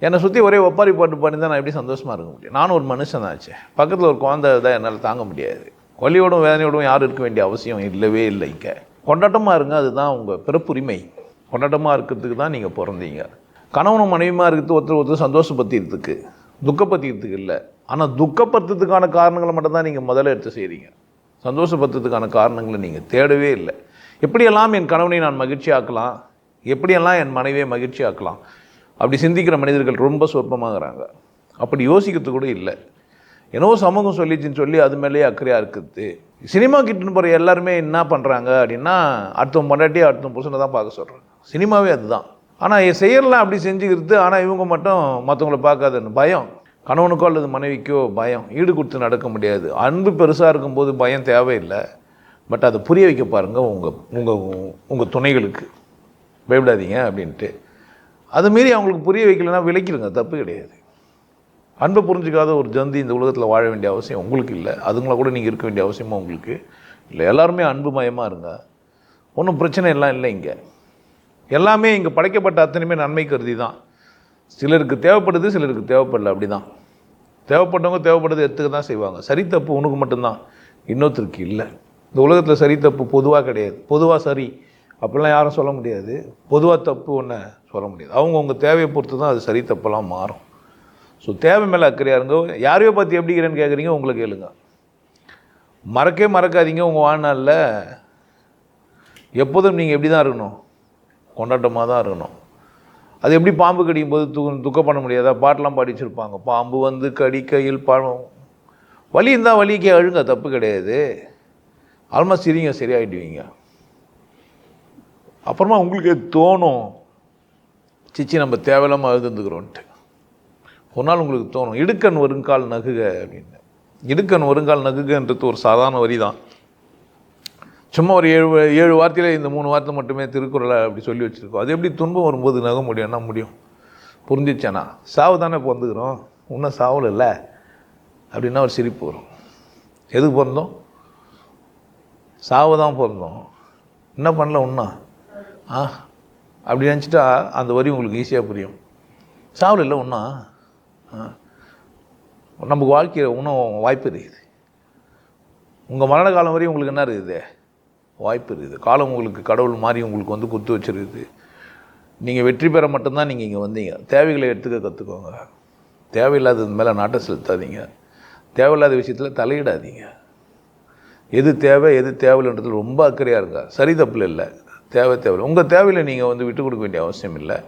என்னை சுற்றி ஒரே ஒப்பாரி பாட்டு பாடி தான் நான் எப்படி சந்தோஷமாக இருக்க முடியும்? நானும் ஒரு மனுஷன் ஆச்சு. பக்கத்தில் ஒரு குழந்தை தான் என்னால் தாங்க முடியாது. வலியோடும் வேதனையோடும் யாரும் இருக்க வேண்டிய அவசியம் இல்லவே இல்லை. இங்கே கொண்டாட்டமாக இருங்க, அதுதான் உங்கள் பிறப்புரிமை. கொண்டாட்டமாக இருக்கிறதுக்கு தான் நீங்கள் பிறந்தீங்க. கணவனும் மனைவியுமா இருக்கிறது ஒருத்தர் சந்தோஷப்படுத்திக்கிறதுக்கு, துக்கப்படுத்திக்கிறதுக்கு இல்லை. ஆனால் துக்கப்படுத்துறதுக்கான காரணங்களை மட்டும்தான் நீங்கள் முதல்ல எடுத்து செய்கிறீங்க. சந்தோஷப்படுத்துறதுக்கான காரணங்களை நீங்கள் தேடவே இல்லை. எப்படியெல்லாம் என் கணவனை நான் மகிழ்ச்சி ஆக்கலாம், எப்படியெல்லாம் என் மனைவியை மகிழ்ச்சி ஆக்கலாம், அப்படி சிந்திக்கிற மனிதர்கள் ரொம்ப சொற்பமாகறாங்க. அப்படி யோசிக்கிறது கூட இல்லை. என்னவோ சமூகம் சொல்லிச்சுன்னு சொல்லி அது மேலேயே அக்கறையாக இருக்குது. சினிமா கிட்டுன்னு போகிற எல்லாருமே என்ன பண்ணுறாங்க அப்படின்னா, அடுத்தவங்க பொண்டாட்டி அடுத்தவங்க புருஷனை தான் பார்க்க சொல்கிறாங்க. சினிமாவே அதுதான். ஆனால் செய்யலாம் அப்படி செஞ்சுக்கிறது. ஆனால் இவங்க மட்டும் மற்றவங்களை பார்க்காதுன்னு பயம். கணவனுக்கோ அல்லது மனைவிக்கோ பயம். ஈடு கொடுத்து நடக்க முடியாது. அன்பு பெருசாக இருக்கும்போது பயம் தேவையில்லை. பட் அதை புரிய வைக்க பாருங்கள் உங்கள் துணைகளுக்கு. பயப்படாதீங்க அப்படின்ட்டு. அது மீறி அவங்களுக்கு புரிய வைக்கலைன்னா விளக்கிடுங்க, தப்பு கிடையாது. அன்பை புரிஞ்சிக்காத ஒரு ஜந்தி இந்த உலகத்தில் வாழ வேண்டிய அவசியம் உங்களுக்கு இல்லை. அதுங்கள கூட நீங்கள் இருக்க வேண்டிய அவசியமும் உங்களுக்கு இல்லை. எல்லாருமே அன்பு மயமாக இருங்க. ஒன்றும் பிரச்சனை எல்லாம் இல்லை. இங்கே எல்லாமே இங்கே படைக்கப்பட்ட அத்தனையுமே நன்மை கருதி தான். சிலருக்கு தேவைப்படுது, சிலருக்கு தேவைப்படல. அப்படி தான். தேவைப்பட்டவங்க தேவைப்படுறது எடுத்துக்க தான் செய்வாங்க. சரி தப்பு உனக்கு மட்டும்தான், இன்னொருத்தருக்கு இல்லை. இந்த உலகத்தில் சரி தப்பு பொதுவாக கிடையாது. பொதுவாக சரி அப்படிலாம் யாரும் சொல்ல முடியாது. பொதுவாக தப்பு ஒன்று சொல்ல முடியாது. அவங்கவுங்க தேவையை பொறுத்து தான் அது சரி தப்பெல்லாம் மாறும். ஸோ தேவை மேலே அக்கறையாக இருங்க. யாரையோ பார்த்து எப்படி இருக்கிறேன்னு கேட்குறீங்க, உங்களை கேளுங்க. மறக்காதீங்க. உங்கள் வாழ்நாளில் எப்போதும் நீங்கள் எப்படி தான் இருக்கணும்? கொண்டாட்டமாக தான் இருக்கணும். அது எப்படி பாம்பு கடிக்கும் போது துக்கம் பண்ண முடியாதா? பாட்டெலாம் பாடி வச்சுருப்பாங்க. பாம்பு வந்து கடிக்கையில் பழம். வலி இருந்தால் வலிக்கே அழுங்க, தப்பு கிடையாது. ஆல்மோஸ்ட் சிரிங்க, சரியாயிடுவீங்க. அப்புறமா உங்களுக்கு தோணும், சிச்சி நம்ம தேவையில்லாமல் அழுதுந்துக்கிறோன்ட்டு. ஒரு நாள் உங்களுக்கு தோணும், இடுக்கண் வருங்கால் நகுக அப்படின்னு. இடுக்கண் வருங்கால் நகுகன்றது ஒரு சாதாரண வரி தான். சும்மா ஒரு 7 வார்த்தையில் இந்த 3 வார்த்தை மட்டுமே திருக்குறளை அப்படி சொல்லி வச்சுருக்கோம். அது எப்படி துன்பம் வரும்போது நக முடியும்னா முடியும்? புரிஞ்சிச்சானா? சாவு தானே பிறந்துக்கிறோம், இன்னும் சாவல் இல்லை அப்படின்னா ஒரு சிரிப்பு வரும். எதுக்கு பிறந்தோம்? சாவு தான் பிறந்தோம். என்ன பண்ணல இன்னும் அப்படி நினச்சிட்டா அந்த வரி உங்களுக்கு ஈஸியாக புரியும். சாவல் இல்லை ஒன்றா, நமக்கு வாழ்க்கையில் இன்னும் வாய்ப்பு இருக்குது. உங்கள் மரண காலம் வரையும் உங்களுக்கு என்ன இருக்குது? வாய்ப்பு இருக்குது. காலம் உங்களுக்கு கடவுள் மாதிரி உங்களுக்கு வந்து குத்து வச்சுருக்குது. நீங்கள் வெற்றி பெற மட்டும்தான் நீங்கள் இங்கே வந்தீங்க. தேவைகளை எடுத்துக்க கற்றுக்கோங்க. தேவையில்லாதது மேலே நாட்டை செலுத்தாதீங்க. தேவையில்லாத விஷயத்தில் தலையிடாதீங்க. எது தேவை எது தேவையில்லைன்றதுல ரொம்ப அக்கறையாக இருங்க. சரி தப்பில் இல்லை, தேவையில்லை. உங்கள் தேவையில் நீங்கள் வந்து விட்டு கொடுக்க வேண்டிய அவசியம் இல்லை.